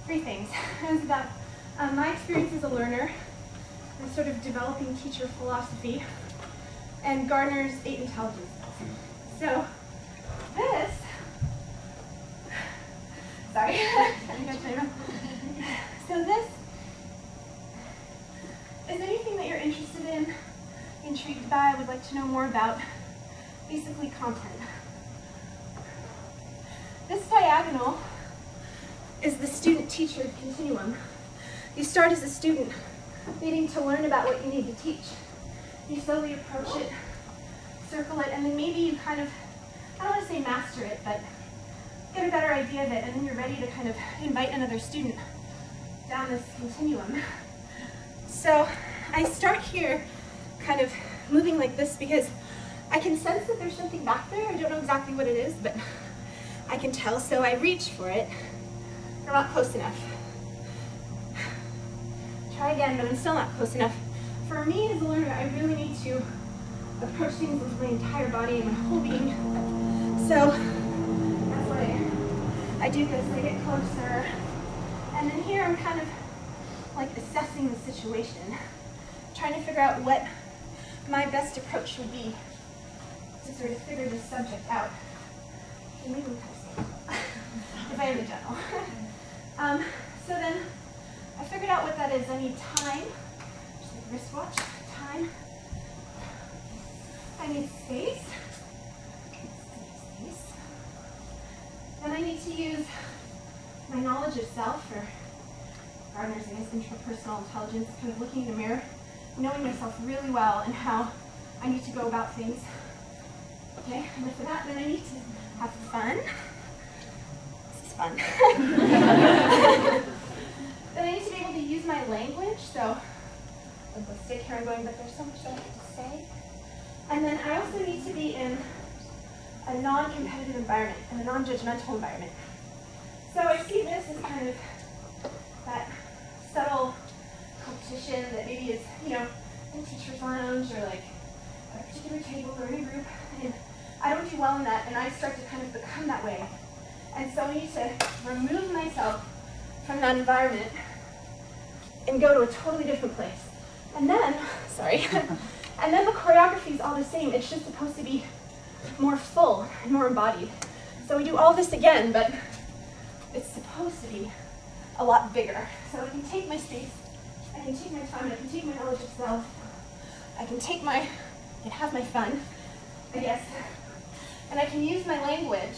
three things. It was about my experience as a learner, and sort of developing teacher philosophy, and Gardner's 8 intelligences. So this, sorry, so this is anything that you're interested in, intrigued by, would like to know more about, basically content. This diagonal is the student-teacher continuum. You start as a student, needing to learn about what you need to teach. You slowly approach it, circle it, and then maybe you kind of, I don't want to say master it, but get a better idea of it, and then you're ready to kind of invite another student down this continuum. So I start here kind of moving like this because I can sense that there's something back there. I don't know exactly what it is, but I can tell, so I reach for it. I'm not close enough. Try again, but I'm still not close enough. For me as a learner, I really need to approach things with my entire body and my whole being. So that's why I do this. I get closer. And then here I'm kind of like assessing the situation, trying to figure out what my best approach would be to sort of figure this subject out. Okay, maybe we kind of stay if I am in general. So then I figured out what that is. I need time, just like a wristwatch, time. I need space. Then I need to use my knowledge of self, or Gardner's, I guess, intrapersonal intelligence, kind of looking in the mirror, knowing myself really well and how I need to go about things. Okay, and for that, then I need to have fun. This is fun. Then I need to be able to use my language, so I'll stick here and going, but there's so much that I have to say. And then I also need to be in a non-competitive environment, in a non-judgmental environment. So I see this as kind of that subtle competition that maybe is, you know, in teacher's lounge or like at a particular table or in a group. And I don't do well in that, and I start to kind of become that way. And so I need to remove myself from that environment and go to a totally different place. And then, sorry, and then the choreography is all the same. It's just supposed to be more full and more embodied. So we do all this again, but it's supposed to be a lot bigger. So I can take my space, I can take my time, I can take my knowledge of self, I can have my fun, I guess, and I can use my language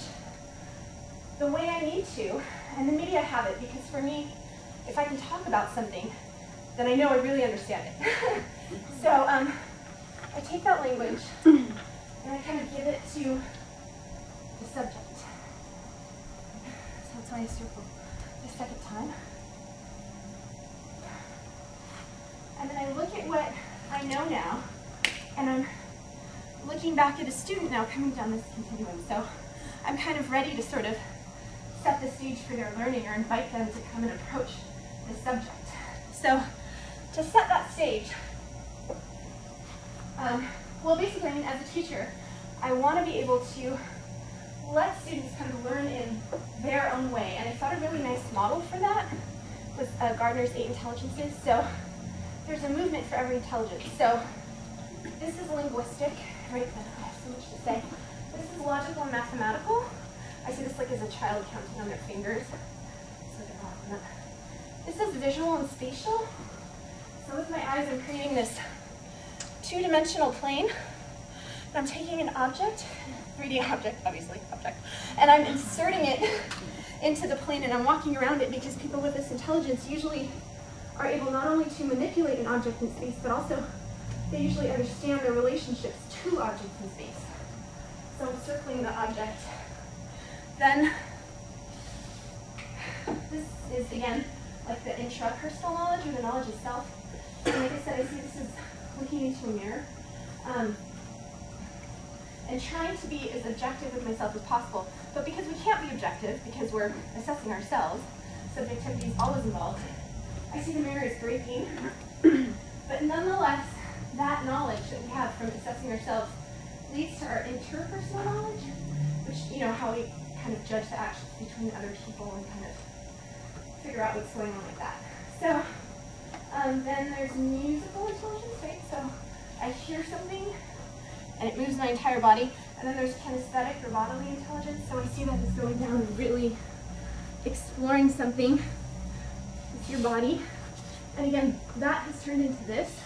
the way I need to, and then maybe I have it, because for me, if I can talk about something, then I know I really understand it. So I take that language, and I kind of give it to the subject. So that's why I circle the second time. And then I look at what I know now, and I'm looking back at a student now coming down this continuum. So I'm kind of ready to sort of set the stage for their learning or invite them to come and approach the subject. So to set that stage, well, basically, I mean, as a teacher, I want to be able to let students kind of learn in their own way. And I thought a really nice model for that was Gardner's 8 intelligences. So there's a movement for every intelligence. So this is linguistic, right? I have so much to say. This is logical and mathematical. I see this like as a child counting on their fingers. So they're off on that. This is visual and spatial. So with my eyes, I'm creating this two-dimensional plane. And I'm taking an object, 3D object, obviously, object, and I'm inserting it into the plane, and I'm walking around it, because people with this intelligence usually are able not only to manipulate an object in space, but also they usually understand their relationships to objects in space. So I'm circling the object. Then this is, again, like the intrapersonal knowledge, or the knowledge of self. And like I said, I see this as looking into a mirror. And trying to be as objective with myself as possible. But because we can't be objective, because we're assessing ourselves, subjectivity is always involved, I see the mirror as breaking. But nonetheless, that knowledge that we have from assessing ourselves leads to our interpersonal knowledge, which, you know, how we kind of judge the actions between other people and kind of figure out what's going on with that. So then there's musical intelligence, right? So I hear something and it moves my entire body. And then there's kinesthetic or bodily intelligence. So I see that as going down and really exploring something with your body. And again, that has turned into this.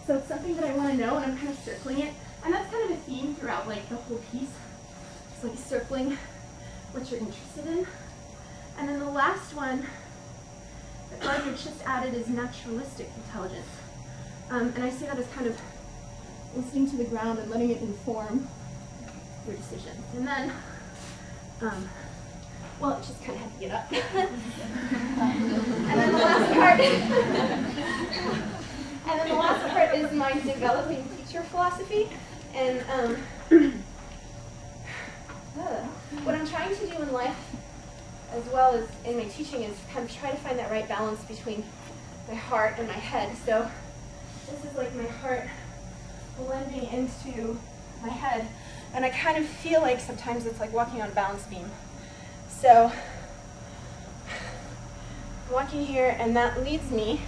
So it's something that I want to know, and I'm kind of circling it. And that's kind of a theme throughout like the whole piece. It's like circling what you're interested in. And then the last one that Gardner just added is naturalistic intelligence. And I see that as kind of listening to the ground and letting it inform your decisions. And then, well, it just kind of had to get up. And then the last part, is my developing teacher philosophy. And what I'm trying to do in life, as well as in my teaching, is kind of try to find that right balance between my heart and my head. So this is like my heart blending into my head. And I kind of feel like sometimes it's like walking on a balance beam. So I'm walking here, and that leads me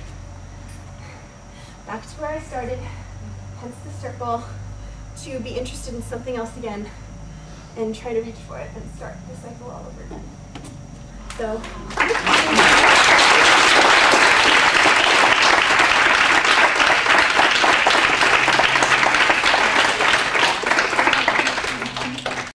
back to where I started, hence the circle, to be interested in something else again and try to reach for it and start the cycle all over again. So